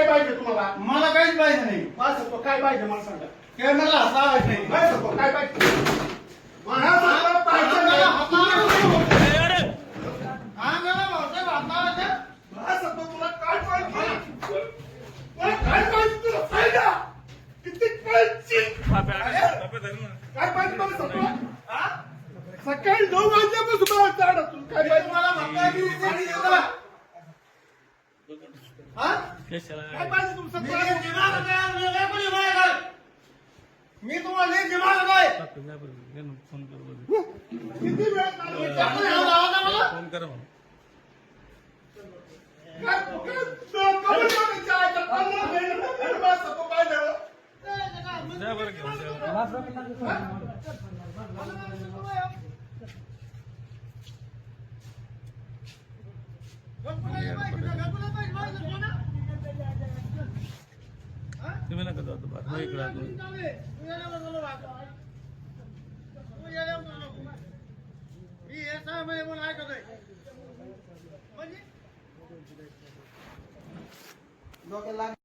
काय पाहिजे तुम्हाला? मला काहीच पाहिजे नाही. मला सांगतो काय पाहिजे मला सांगा. काय मला हसावायचं नाही. काय सांगतो काय पाहिजे? मला सांगा पाहिजे मला नाही. हसावायचं. हा मला भाऊसाहेब हसावायचं. मला सांगतो तुला काय पाहिजे? तुला काय पाहिजे तुला फायदा? किती पाहिजे? काय पाहिजे मला सांगतो? हा? सकाळी 9 वाजल्यापासून मला चाडा तुला काय पाहिजे? तुम्हाला म्हणताय मी इथे येतो का? हा? काय पाहिजे तुमचं? मी नीट दिमाग नाही, मी लय कोणी बाहेर आहे. मी तुम्हाला नीट दिमाग नाही. किती वेळ चालू आहे? आपण ह्याला लावा ना मला. काय कमी कमी चायचा 15 मिनिट मला सांगतो काय झालं? तुम्ही नका जाऊ बात इकडे डोक्याला